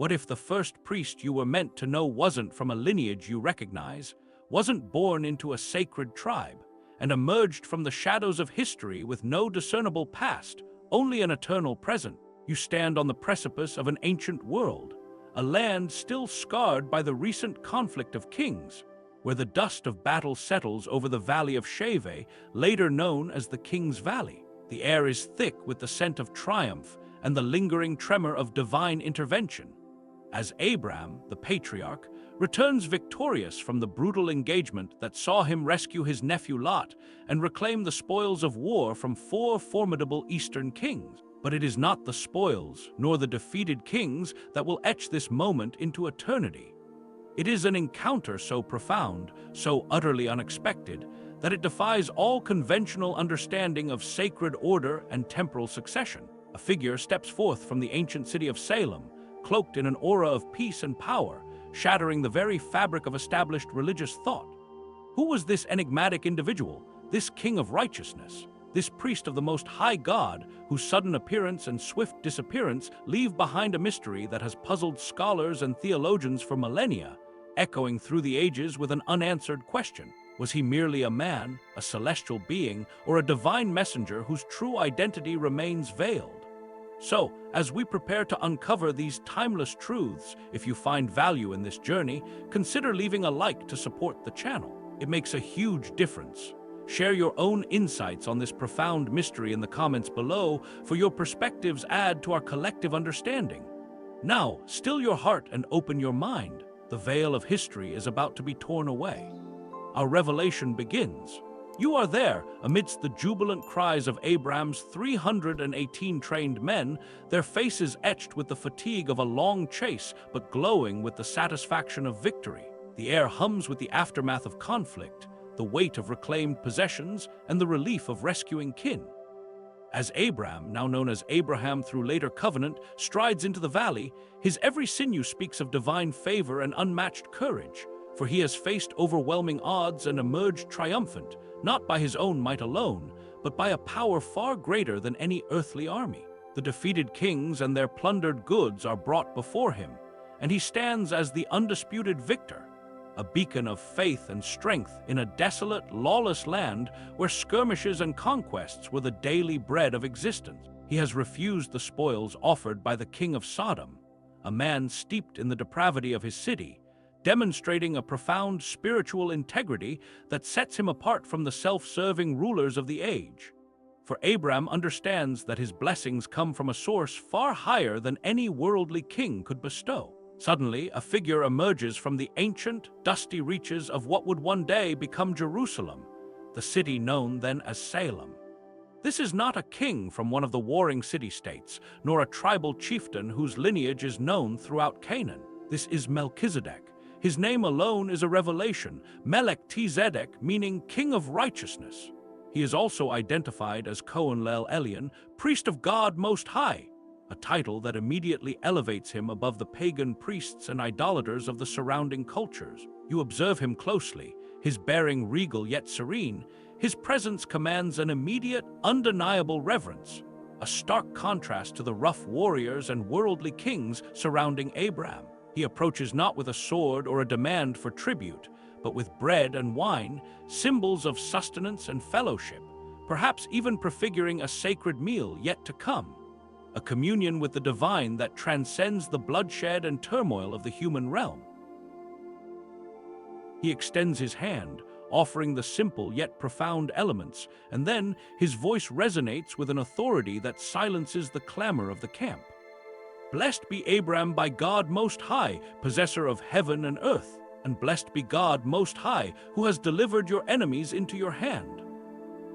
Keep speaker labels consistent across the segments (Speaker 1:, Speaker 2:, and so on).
Speaker 1: What if the first priest you were meant to know wasn't from a lineage you recognize, wasn't born into a sacred tribe, and emerged from the shadows of history with no discernible past, only an eternal present? You stand on the precipice of an ancient world, a land still scarred by the recent conflict of kings, where the dust of battle settles over the valley of Shave, later known as the King's Valley. The air is thick with the scent of triumph and the lingering tremor of divine intervention. As Abraham, the patriarch, returns victorious from the brutal engagement that saw him rescue his nephew Lot and reclaim the spoils of war from 4 formidable eastern kings. But it is not the spoils, nor the defeated kings, that will etch this moment into eternity. It is an encounter so profound, so utterly unexpected, that it defies all conventional understanding of sacred order and temporal succession. A figure steps forth from the ancient city of Salem, cloaked in an aura of peace and power, shattering the very fabric of established religious thought. Who was this enigmatic individual, this king of righteousness, this priest of the Most High God, whose sudden appearance and swift disappearance leave behind a mystery that has puzzled scholars and theologians for millennia, echoing through the ages with an unanswered question? Was he merely a man, a celestial being, or a divine messenger whose true identity remains veiled? So, as we prepare to uncover these timeless truths, if you find value in this journey, consider leaving a like to support the channel. It makes a huge difference. Share your own insights on this profound mystery in the comments below, for your perspectives add to our collective understanding. Now, still your heart and open your mind. The veil of history is about to be torn away. Our revelation begins. You are there, amidst the jubilant cries of Abraham's 318 trained men, their faces etched with the fatigue of a long chase, but glowing with the satisfaction of victory. The air hums with the aftermath of conflict, the weight of reclaimed possessions, and the relief of rescuing kin. As Abraham, now known as Abraham through later covenant, strides into the valley, his every sinew speaks of divine favor and unmatched courage, for he has faced overwhelming odds and emerged triumphant, not by his own might alone, but by a power far greater than any earthly army. The defeated kings and their plundered goods are brought before him, and he stands as the undisputed victor, a beacon of faith and strength in a desolate, lawless land where skirmishes and conquests were the daily bread of existence. He has refused the spoils offered by the king of Sodom, a man steeped in the depravity of his city, demonstrating a profound spiritual integrity that sets him apart from the self-serving rulers of the age. For Abraham understands that his blessings come from a source far higher than any worldly king could bestow. Suddenly, a figure emerges from the ancient, dusty reaches of what would one day become Jerusalem, the city known then as Salem. This is not a king from one of the warring city-states, nor a tribal chieftain whose lineage is known throughout Canaan. This is Melchizedek. His name alone is a revelation, Melchizedek, meaning King of Righteousness. He is also identified as Cohen Lel Elyon, Priest of God Most High, a title that immediately elevates him above the pagan priests and idolaters of the surrounding cultures. You observe him closely, his bearing regal yet serene. His presence commands an immediate, undeniable reverence, a stark contrast to the rough warriors and worldly kings surrounding Abraham. He approaches not with a sword or a demand for tribute, but with bread and wine, symbols of sustenance and fellowship, perhaps even prefiguring a sacred meal yet to come, a communion with the divine that transcends the bloodshed and turmoil of the human realm. He extends his hand, offering the simple yet profound elements, and then his voice resonates with an authority that silences the clamor of the camp. Blessed be Abraham by God Most High, possessor of heaven and earth, and blessed be God Most High, who has delivered your enemies into your hand.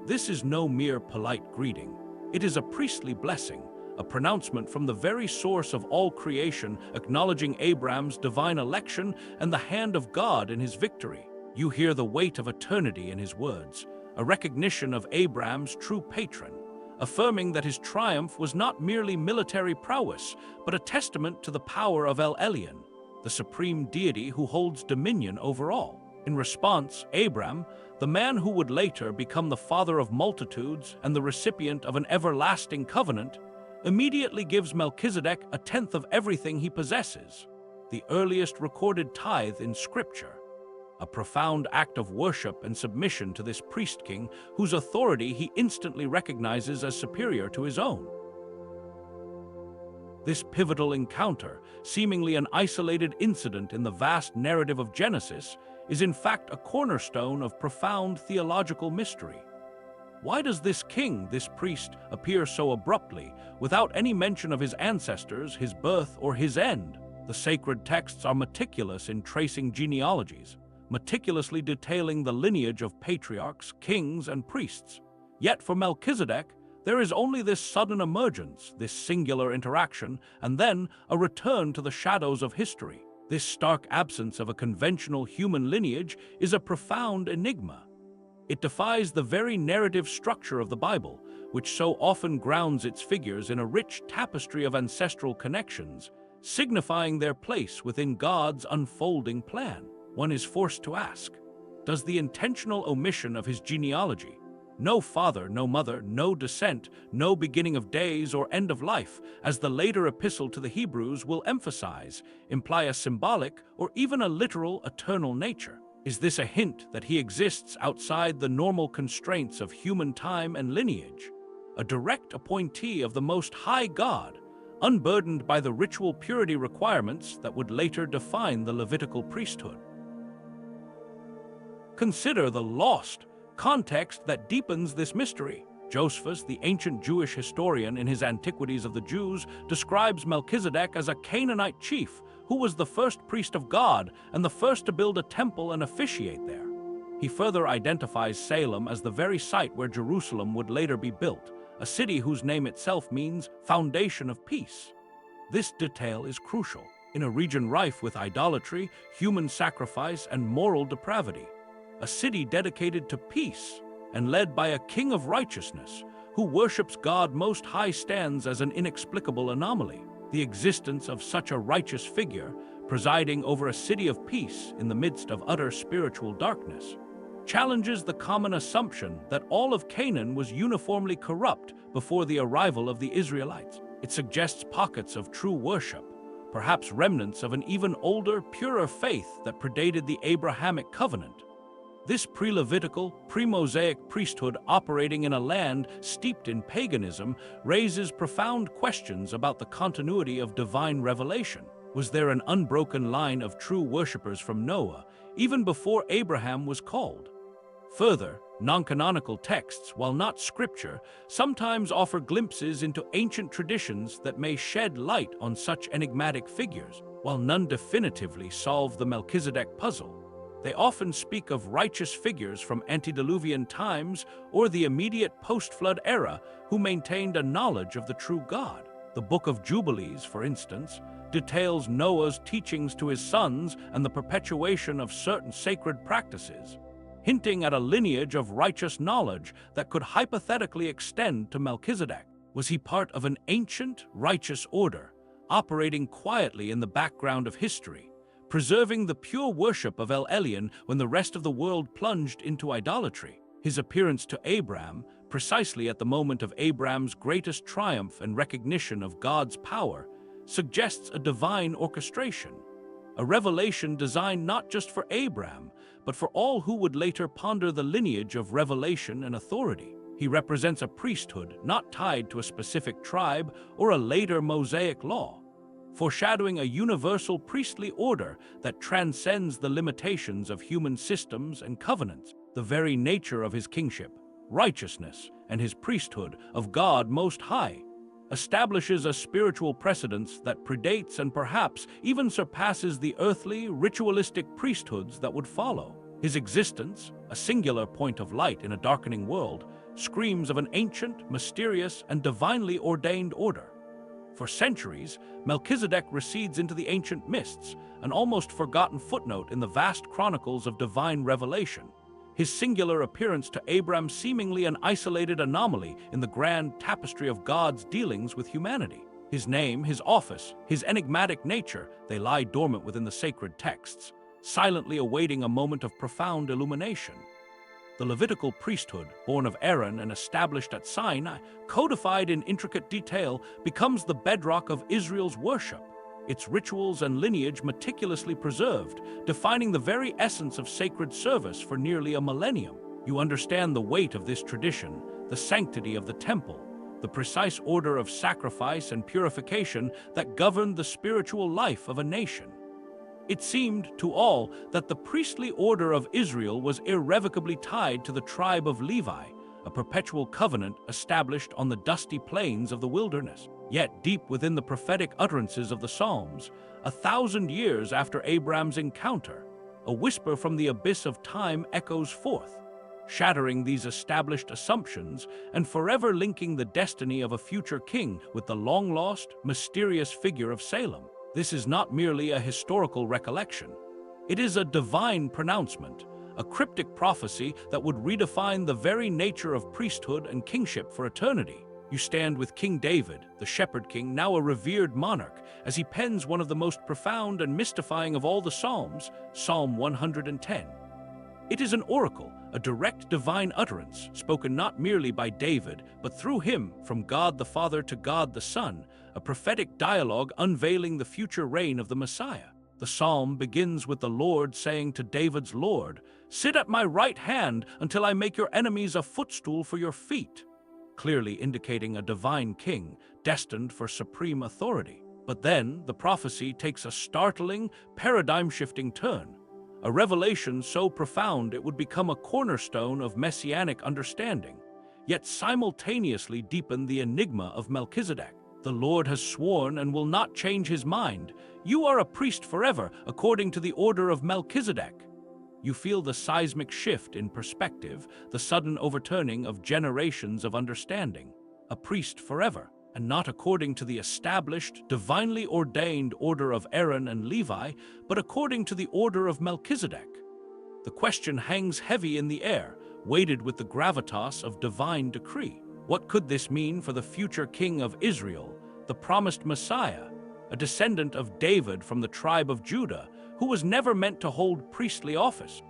Speaker 1: This is no mere polite greeting. It is a priestly blessing, a pronouncement from the very source of all creation, acknowledging Abraham's divine election and the hand of God in his victory. You hear the weight of eternity in his words, a recognition of Abraham's true patron, affirming that his triumph was not merely military prowess, but a testament to the power of El Elyon, the supreme deity who holds dominion over all. In response, Abraham, the man who would later become the father of multitudes and the recipient of an everlasting covenant, immediately gives Melchizedek a tenth of everything he possesses, the earliest recorded tithe in Scripture, a profound act of worship and submission to this priest-king whose authority he instantly recognizes as superior to his own. This pivotal encounter, seemingly an isolated incident in the vast narrative of Genesis, is in fact a cornerstone of profound theological mystery. Why does this king, this priest, appear so abruptly, without any mention of his ancestors, his birth, or his end? The sacred texts are meticulous in tracing genealogies, meticulously detailing the lineage of patriarchs, kings, and priests. Yet for Melchizedek, there is only this sudden emergence, this singular interaction, and then a return to the shadows of history. This stark absence of a conventional human lineage is a profound enigma. It defies the very narrative structure of the Bible, which so often grounds its figures in a rich tapestry of ancestral connections, signifying their place within God's unfolding plan. One is forced to ask, does the intentional omission of his genealogy, no father, no mother, no descent, no beginning of days or end of life, as the later epistle to the Hebrews will emphasize, imply a symbolic or even a literal eternal nature? Is this a hint that he exists outside the normal constraints of human time and lineage, a direct appointee of the Most High God, unburdened by the ritual purity requirements that would later define the Levitical priesthood? Consider the lost context that deepens this mystery. Josephus, the ancient Jewish historian, in his Antiquities of the Jews, describes Melchizedek as a Canaanite chief who was the first priest of God and the first to build a temple and officiate there. He further identifies Salem as the very site where Jerusalem would later be built, a city whose name itself means foundation of peace. This detail is crucial in a region rife with idolatry, human sacrifice, and moral depravity. A city dedicated to peace and led by a king of righteousness who worships God Most High stands as an inexplicable anomaly. The existence of such a righteous figure presiding over a city of peace in the midst of utter spiritual darkness challenges the common assumption that all of Canaan was uniformly corrupt before the arrival of the Israelites. It suggests pockets of true worship, perhaps remnants of an even older, purer faith that predated the Abrahamic covenant. This pre-Levitical, pre-Mosaic priesthood operating in a land steeped in paganism raises profound questions about the continuity of divine revelation. Was there an unbroken line of true worshippers from Noah, even before Abraham was called? Further, non-canonical texts, while not scripture, sometimes offer glimpses into ancient traditions that may shed light on such enigmatic figures. While none definitively solve the Melchizedek puzzle, they often speak of righteous figures from antediluvian times or the immediate post-flood era who maintained a knowledge of the true God. The Book of Jubilees, for instance, details Noah's teachings to his sons and the perpetuation of certain sacred practices, hinting at a lineage of righteous knowledge that could hypothetically extend to Melchizedek. Was he part of an ancient, righteous order, operating quietly in the background of history, preserving the pure worship of El Elyon when the rest of the world plunged into idolatry? His appearance to Abram, precisely at the moment of Abram's greatest triumph and recognition of God's power, suggests a divine orchestration, a revelation designed not just for Abram, but for all who would later ponder the lineage of revelation and authority. He represents a priesthood not tied to a specific tribe or a later Mosaic law, foreshadowing a universal priestly order that transcends the limitations of human systems and covenants. The very nature of his kingship, righteousness, and his priesthood of God Most High establishes a spiritual precedence that predates and perhaps even surpasses the earthly, ritualistic priesthoods that would follow. His existence, a singular point of light in a darkening world, screams of an ancient, mysterious, and divinely ordained order. For centuries, Melchizedek recedes into the ancient mists, an almost forgotten footnote in the vast chronicles of divine revelation. His singular appearance to Abram seemingly an isolated anomaly in the grand tapestry of God's dealings with humanity. His name, his office, his enigmatic nature, they lie dormant within the sacred texts, silently awaiting a moment of profound illumination. The Levitical priesthood, born of Aaron and established at Sinai, codified in intricate detail, becomes the bedrock of Israel's worship. Its rituals and lineage meticulously preserved, defining the very essence of sacred service for nearly a millennium. You understand the weight of this tradition, the sanctity of the temple, the precise order of sacrifice and purification that governed the spiritual life of a nation. It seemed to all that the priestly order of Israel was irrevocably tied to the tribe of Levi, a perpetual covenant established on the dusty plains of the wilderness. Yet deep within the prophetic utterances of the Psalms, 1,000 years after Abraham's encounter, a whisper from the abyss of time echoes forth, shattering these established assumptions and forever linking the destiny of a future king with the long-lost, mysterious figure of Salem. This is not merely a historical recollection. It is a divine pronouncement, a cryptic prophecy that would redefine the very nature of priesthood and kingship for eternity. You stand with King David, the shepherd king, now a revered monarch, as he pens one of the most profound and mystifying of all the Psalms, Psalm 110. It is an oracle, a direct divine utterance, spoken not merely by David, but through him, from God the Father to God the Son, a prophetic dialogue unveiling the future reign of the Messiah. The psalm begins with the Lord saying to David's Lord, "Sit at my right hand until I make your enemies a footstool for your feet," clearly indicating a divine king destined for supreme authority. But then the prophecy takes a startling, paradigm-shifting turn. A revelation so profound it would become a cornerstone of messianic understanding, yet simultaneously deepen the enigma of Melchizedek. The Lord has sworn and will not change his mind. You are a priest forever, according to the order of Melchizedek. You feel the seismic shift in perspective, the sudden overturning of generations of understanding. A priest forever, and not according to the established, divinely ordained order of Aaron and Levi, but according to the order of Melchizedek. The question hangs heavy in the air, weighted with the gravitas of divine decree. What could this mean for the future king of Israel, the promised Messiah, a descendant of David from the tribe of Judah, who was never meant to hold priestly office?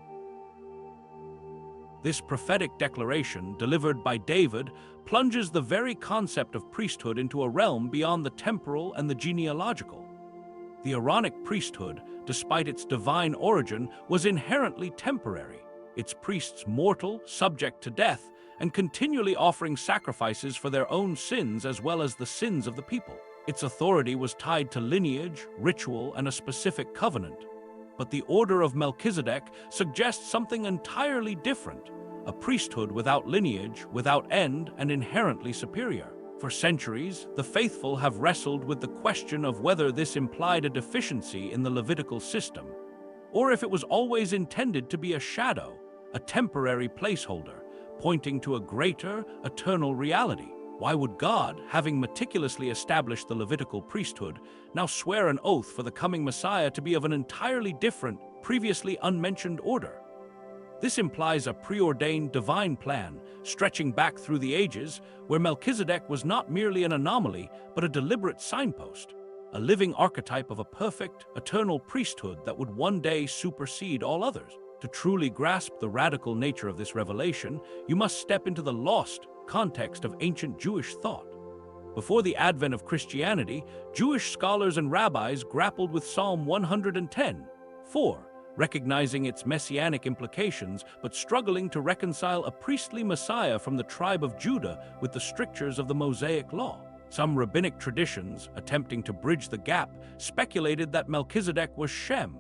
Speaker 1: This prophetic declaration, delivered by David, plunges the very concept of priesthood into a realm beyond the temporal and the genealogical. The Aaronic priesthood, despite its divine origin, was inherently temporary, its priests mortal, subject to death, and continually offering sacrifices for their own sins as well as the sins of the people. Its authority was tied to lineage, ritual, and a specific covenant. But the order of Melchizedek suggests something entirely different, a priesthood without lineage, without end, and inherently superior. For centuries, the faithful have wrestled with the question of whether this implied a deficiency in the Levitical system, or if it was always intended to be a shadow, a temporary placeholder, pointing to a greater, eternal reality. Why would God, having meticulously established the Levitical priesthood, now swear an oath for the coming Messiah to be of an entirely different, previously unmentioned order? This implies a preordained divine plan, stretching back through the ages, where Melchizedek was not merely an anomaly, but a deliberate signpost, a living archetype of a perfect, eternal priesthood that would one day supersede all others. To truly grasp the radical nature of this revelation, you must step into the lost context of ancient Jewish thought. Before the advent of Christianity, Jewish scholars and rabbis grappled with Psalm 110:4, recognizing its messianic implications but struggling to reconcile a priestly Messiah from the tribe of Judah with the strictures of the Mosaic Law. Some rabbinic traditions, attempting to bridge the gap, speculated that Melchizedek was Shem,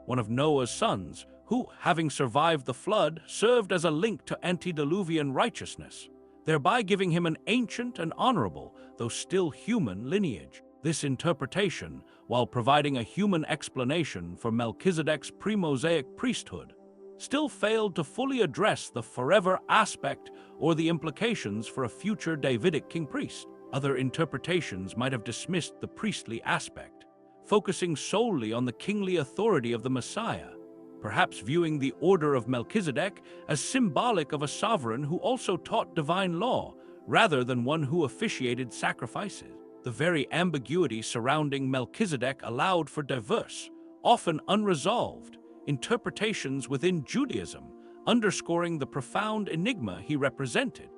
Speaker 1: one of Noah's sons, who, having survived the flood, served as a link to antediluvian righteousness, thereby giving him an ancient and honorable, though still human, lineage. This interpretation, while providing a human explanation for Melchizedek's pre-Mosaic priesthood, still failed to fully address the forever aspect or the implications for a future Davidic king-priest. Other interpretations might have dismissed the priestly aspect, focusing solely on the kingly authority of the Messiah, perhaps viewing the order of Melchizedek as symbolic of a sovereign who also taught divine law, rather than one who officiated sacrifices. The very ambiguity surrounding Melchizedek allowed for diverse, often unresolved, interpretations within Judaism, underscoring the profound enigma he represented.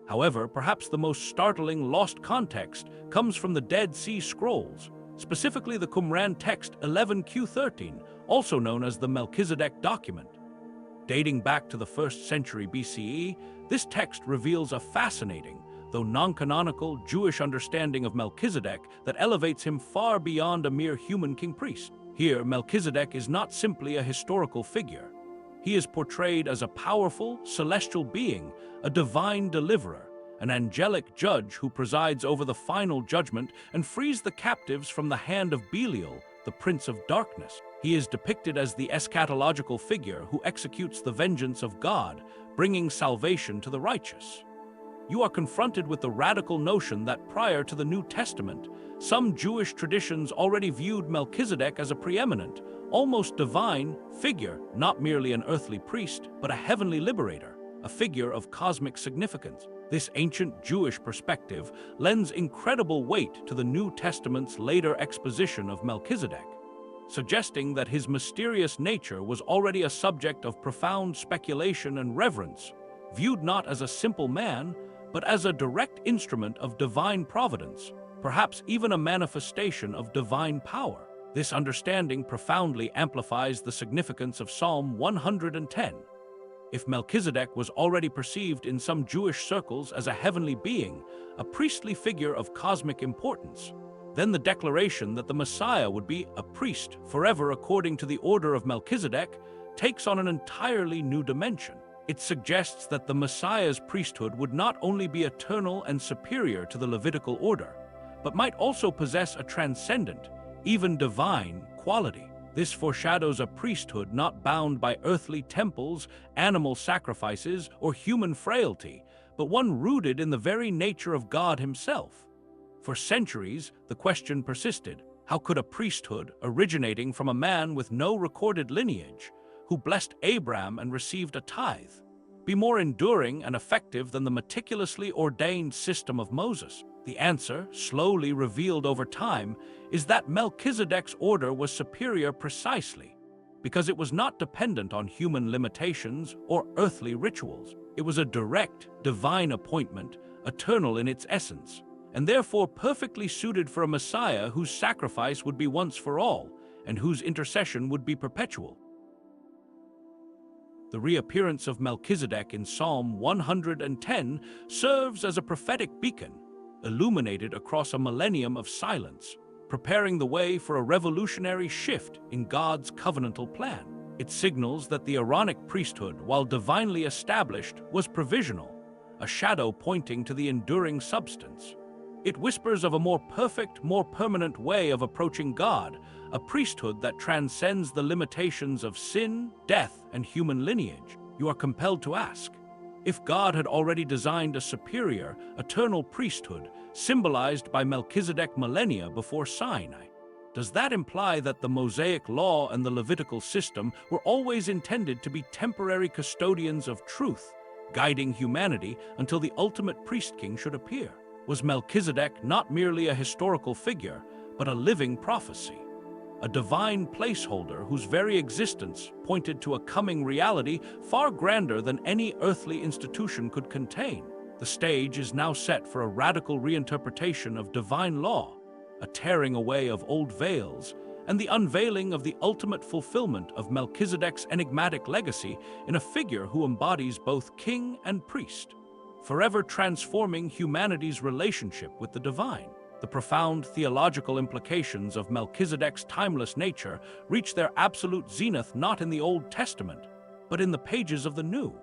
Speaker 1: However, perhaps the most startling lost context comes from the Dead Sea Scrolls, specifically the Qumran text 11Q13, also known as the Melchizedek document. Dating back to the 1st century BCE, this text reveals a fascinating, though non-canonical, Jewish understanding of Melchizedek that elevates him far beyond a mere human king-priest. Here, Melchizedek is not simply a historical figure. He is portrayed as a powerful, celestial being, a divine deliverer, an angelic judge who presides over the final judgment and frees the captives from the hand of Belial, the prince of darkness. He is depicted as the eschatological figure who executes the vengeance of God, bringing salvation to the righteous. You are confronted with the radical notion that prior to the New Testament, some Jewish traditions already viewed Melchizedek as a preeminent, almost divine figure, not merely an earthly priest, but a heavenly liberator, a figure of cosmic significance. This ancient Jewish perspective lends incredible weight to the New Testament's later exposition of Melchizedek, suggesting that his mysterious nature was already a subject of profound speculation and reverence, viewed not as a simple man, but as a direct instrument of divine providence, perhaps even a manifestation of divine power. This understanding profoundly amplifies the significance of Psalm 110. If Melchizedek was already perceived in some Jewish circles as a heavenly being, a priestly figure of cosmic importance, then the declaration that the Messiah would be a priest forever according to the order of Melchizedek takes on an entirely new dimension. It suggests that the Messiah's priesthood would not only be eternal and superior to the Levitical order, but might also possess a transcendent, even divine, quality. This foreshadows a priesthood not bound by earthly temples, animal sacrifices, or human frailty, but one rooted in the very nature of God himself. For centuries, the question persisted: how could a priesthood originating from a man with no recorded lineage, who blessed Abraham and received a tithe, be more enduring and effective than the meticulously ordained system of Moses? The answer, slowly revealed over time, is that Melchizedek's order was superior precisely because it was not dependent on human limitations or earthly rituals. It was a direct, divine appointment, eternal in its essence, and therefore perfectly suited for a Messiah whose sacrifice would be once for all and whose intercession would be perpetual. The reappearance of Melchizedek in Psalm 110 serves as a prophetic beacon, illuminated across a millennium of silence, preparing the way for a revolutionary shift in God's covenantal plan. It signals that the Aaronic priesthood, while divinely established, was provisional, a shadow pointing to the enduring substance. It whispers of a more perfect, more permanent way of approaching God, a priesthood that transcends the limitations of sin, death, and human lineage. You are compelled to ask, if God had already designed a superior, eternal priesthood, symbolized by Melchizedek millennia before Sinai, does that imply that the Mosaic law and the Levitical system were always intended to be temporary custodians of truth, guiding humanity until the ultimate priest-king should appear? Was Melchizedek not merely a historical figure, but a living prophecy, a divine placeholder whose very existence pointed to a coming reality far grander than any earthly institution could contain? The stage is now set for a radical reinterpretation of divine law, a tearing away of old veils, and the unveiling of the ultimate fulfillment of Melchizedek's enigmatic legacy in a figure who embodies both king and priest, forever transforming humanity's relationship with the divine. The profound theological implications of Melchizedek's timeless nature reach their absolute zenith not in the Old Testament, but in the pages of the New.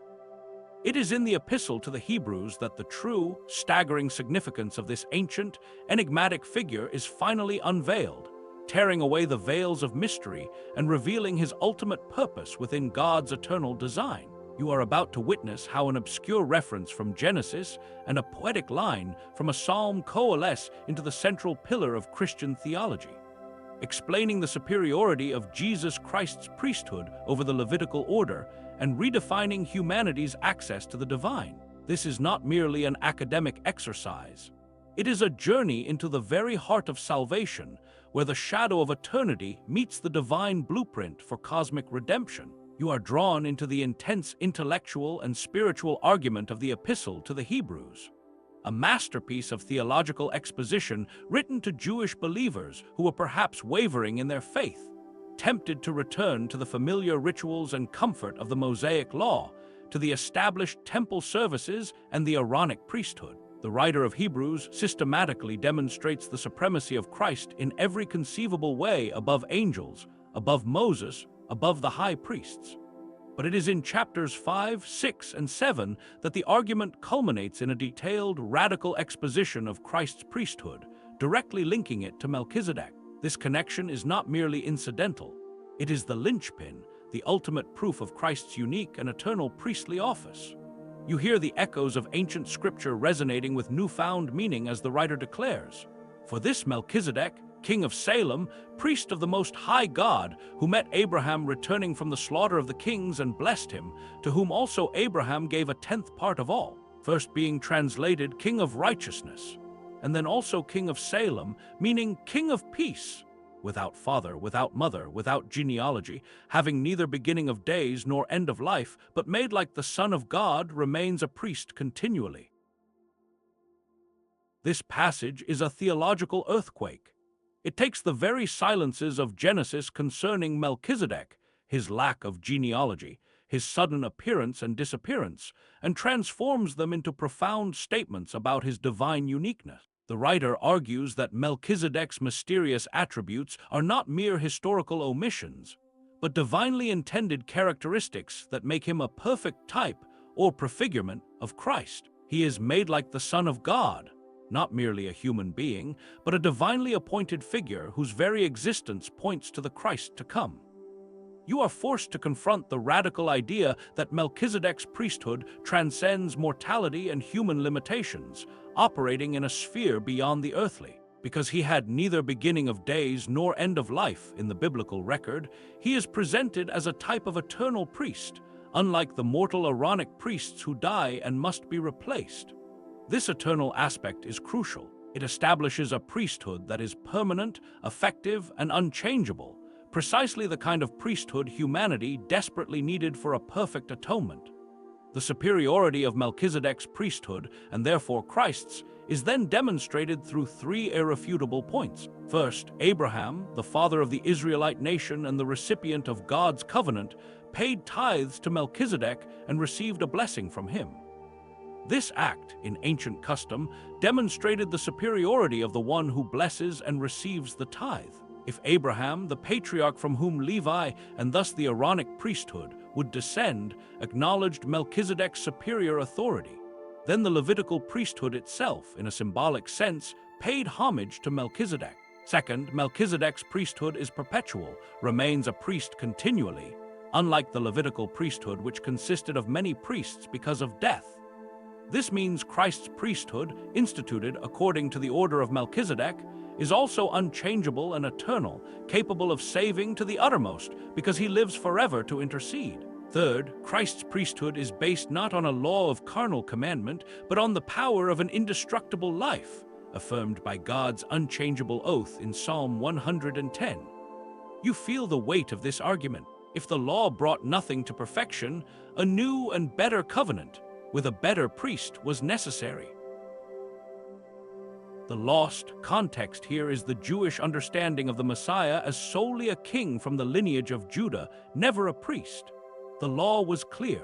Speaker 1: It is in the Epistle to the Hebrews that the true, staggering significance of this ancient, enigmatic figure is finally unveiled, tearing away the veils of mystery and revealing his ultimate purpose within God's eternal design. You are about to witness how an obscure reference from Genesis and a poetic line from a psalm coalesce into the central pillar of Christian theology, explaining the superiority of Jesus Christ's priesthood over the Levitical order and redefining humanity's access to the divine. This is not merely an academic exercise. It is a journey into the very heart of salvation, where the shadow of eternity meets the divine blueprint for cosmic redemption. You are drawn into the intense intellectual and spiritual argument of the Epistle to the Hebrews, a masterpiece of theological exposition written to Jewish believers who were perhaps wavering in their faith, tempted to return to the familiar rituals and comfort of the Mosaic law, to the established temple services and the Aaronic priesthood. The writer of Hebrews systematically demonstrates the supremacy of Christ in every conceivable way above angels, above Moses, above the high priests. But it is in chapters 5, 6, and 7 that the argument culminates in a detailed, radical exposition of Christ's priesthood, directly linking it to Melchizedek. This connection is not merely incidental. It is the linchpin, the ultimate proof of Christ's unique and eternal priestly office. You hear the echoes of ancient scripture resonating with newfound meaning as the writer declares, "For this Melchizedek, King of Salem, priest of the Most High God, who met Abraham returning from the slaughter of the kings and blessed him, to whom also Abraham gave a tenth part of all," first being translated King of Righteousness, and then also King of Salem, meaning King of Peace, without father, without mother, without genealogy, having neither beginning of days nor end of life, but made like the Son of God, remains a priest continually. This passage is a theological earthquake. It takes the very silences of Genesis concerning Melchizedek, his lack of genealogy, his sudden appearance and disappearance, and transforms them into profound statements about his divine uniqueness. The writer argues that Melchizedek's mysterious attributes are not mere historical omissions, but divinely intended characteristics that make him a perfect type or prefigurement of Christ. He is made like the Son of God, not merely a human being, but a divinely appointed figure whose very existence points to the Christ to come. You are forced to confront the radical idea that Melchizedek's priesthood transcends mortality and human limitations, operating in a sphere beyond the earthly. Because he had neither beginning of days nor end of life in the biblical record, he is presented as a type of eternal priest, unlike the mortal Aaronic priests who die and must be replaced. This eternal aspect is crucial. It establishes a priesthood that is permanent, effective, and unchangeable, precisely the kind of priesthood humanity desperately needed for a perfect atonement. The superiority of Melchizedek's priesthood, and therefore Christ's, is then demonstrated through three irrefutable points. First, Abraham, the father of the Israelite nation and the recipient of God's covenant, paid tithes to Melchizedek and received a blessing from him. This act, in ancient custom, demonstrated the superiority of the one who blesses and receives the tithe. If Abraham, the patriarch from whom Levi, and thus the Aaronic priesthood, would descend, acknowledged Melchizedek's superior authority, then the Levitical priesthood itself, in a symbolic sense, paid homage to Melchizedek. Second, Melchizedek's priesthood is perpetual, remains a priest continually, unlike the Levitical priesthood, which consisted of many priests because of death. This means Christ's priesthood, instituted according to the order of Melchizedek, is also unchangeable and eternal, capable of saving to the uttermost, because he lives forever to intercede. Third, Christ's priesthood is based not on a law of carnal commandment, but on the power of an indestructible life, affirmed by God's unchangeable oath in Psalm 110. You feel the weight of this argument. If the law brought nothing to perfection, a new and better covenant, with a better priest, was necessary. The lost context here is the Jewish understanding of the Messiah as solely a king from the lineage of Judah, never a priest. The law was clear.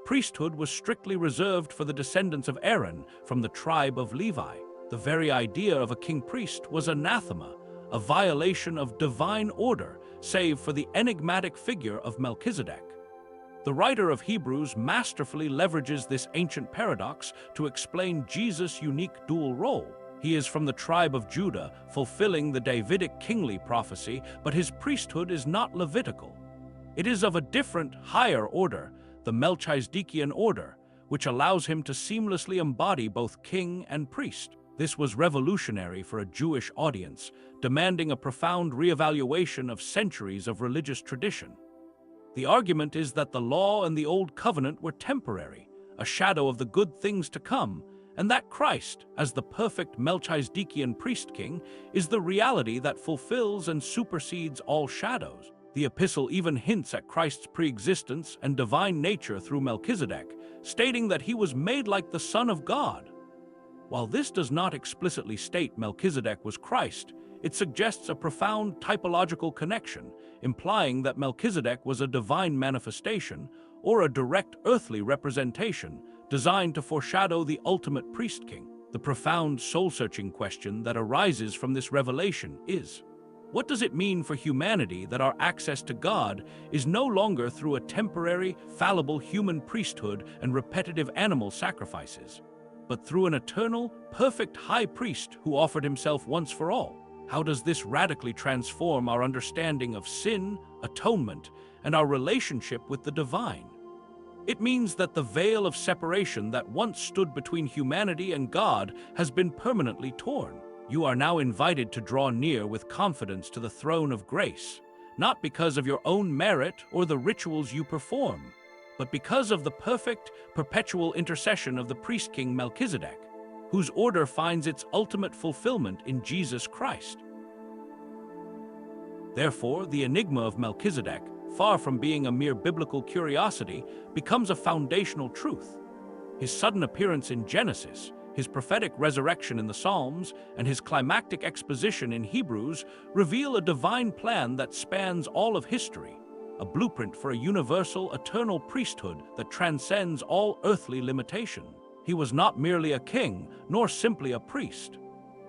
Speaker 1: Priesthood was strictly reserved for the descendants of Aaron from the tribe of Levi. The very idea of a king-priest was anathema, a violation of divine order, save for the enigmatic figure of Melchizedek. The writer of Hebrews masterfully leverages this ancient paradox to explain Jesus' unique dual role. He is from the tribe of Judah, fulfilling the Davidic kingly prophecy, but his priesthood is not Levitical. It is of a different, higher order, the Melchizedekian order, which allows him to seamlessly embody both king and priest. This was revolutionary for a Jewish audience, demanding a profound reevaluation of centuries of religious tradition. The argument is that the law and the Old Covenant were temporary, a shadow of the good things to come, and that Christ, as the perfect Melchizedekian priest-king, is the reality that fulfills and supersedes all shadows. The epistle even hints at Christ's pre-existence and divine nature through Melchizedek, stating that he was made like the Son of God. While this does not explicitly state Melchizedek was Christ, it suggests a profound typological connection, implying that Melchizedek was a divine manifestation or a direct earthly representation designed to foreshadow the ultimate priest-king. The profound soul-searching question that arises from this revelation is, what does it mean for humanity that our access to God is no longer through a temporary, fallible human priesthood and repetitive animal sacrifices, but through an eternal, perfect high priest who offered himself once for all? How does this radically transform our understanding of sin, atonement, and our relationship with the divine? It means that the veil of separation that once stood between humanity and God has been permanently torn. You are now invited to draw near with confidence to the throne of grace, not because of your own merit or the rituals you perform, but because of the perfect, perpetual intercession of the priest-king Melchizedek, whose order finds its ultimate fulfillment in Jesus Christ. Therefore, the enigma of Melchizedek, far from being a mere biblical curiosity, becomes a foundational truth. His sudden appearance in Genesis, his prophetic resurrection in the Psalms, and his climactic exposition in Hebrews reveal a divine plan that spans all of history, a blueprint for a universal, eternal priesthood that transcends all earthly limitation. He was not merely a king, nor simply a priest.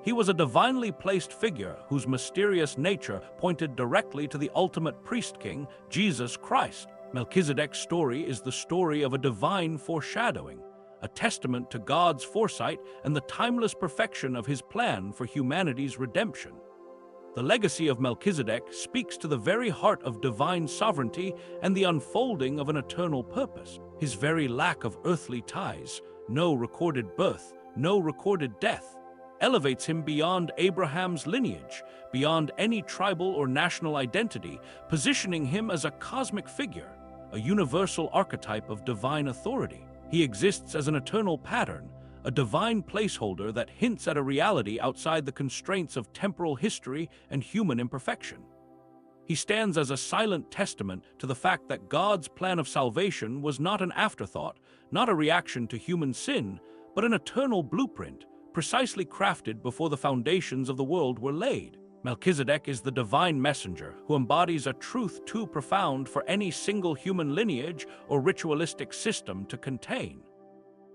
Speaker 1: He was a divinely placed figure whose mysterious nature pointed directly to the ultimate priest-king, Jesus Christ. Melchizedek's story is the story of a divine foreshadowing, a testament to God's foresight and the timeless perfection of his plan for humanity's redemption. The legacy of Melchizedek speaks to the very heart of divine sovereignty and the unfolding of an eternal purpose. His very lack of earthly ties, no recorded birth, no recorded death, elevates him beyond Abraham's lineage, beyond any tribal or national identity, positioning him as a cosmic figure, a universal archetype of divine authority. He exists as an eternal pattern, a divine placeholder that hints at a reality outside the constraints of temporal history and human imperfection. He stands as a silent testament to the fact that God's plan of salvation was not an afterthought, not a reaction to human sin, but an eternal blueprint, precisely crafted before the foundations of the world were laid. Melchizedek is the divine messenger who embodies a truth too profound for any single human lineage or ritualistic system to contain.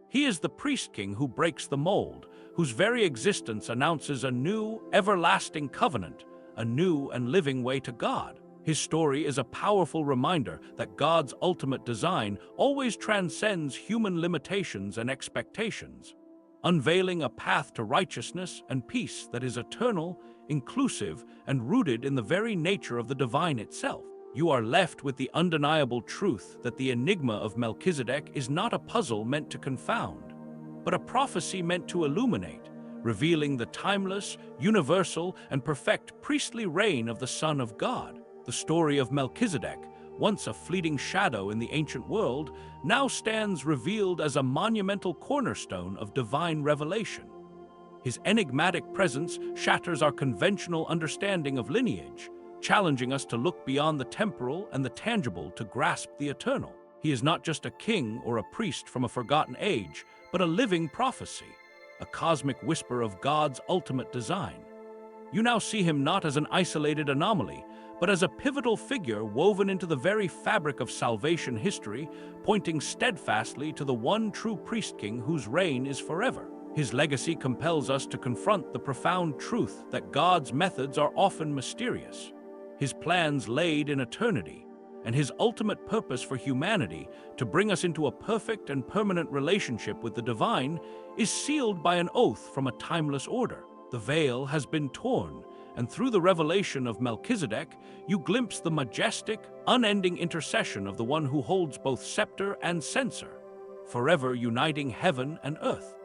Speaker 1: He is the priest-king who breaks the mold, whose very existence announces a new, everlasting covenant, a new and living way to God. His story is a powerful reminder that God's ultimate design always transcends human limitations and expectations, unveiling a path to righteousness and peace that is eternal, inclusive, and rooted in the very nature of the divine itself. You are left with the undeniable truth that the enigma of Melchizedek is not a puzzle meant to confound, but a prophecy meant to illuminate, revealing the timeless, universal, and perfect priestly reign of the Son of God. The story of Melchizedek, once a fleeting shadow in the ancient world, now stands revealed as a monumental cornerstone of divine revelation. His enigmatic presence shatters our conventional understanding of lineage, challenging us to look beyond the temporal and the tangible to grasp the eternal. He is not just a king or a priest from a forgotten age, but a living prophecy, a cosmic whisper of God's ultimate design. You now see him not as an isolated anomaly, but as a pivotal figure woven into the very fabric of salvation history, pointing steadfastly to the one true priest-king whose reign is forever. His legacy compels us to confront the profound truth that God's methods are often mysterious, his plans laid in eternity, and his ultimate purpose for humanity to bring us into a perfect and permanent relationship with the divine is sealed by an oath from a timeless order. The veil has been torn, and through the revelation of Melchizedek, you glimpse the majestic, unending intercession of the one who holds both scepter and censer, forever uniting heaven and earth.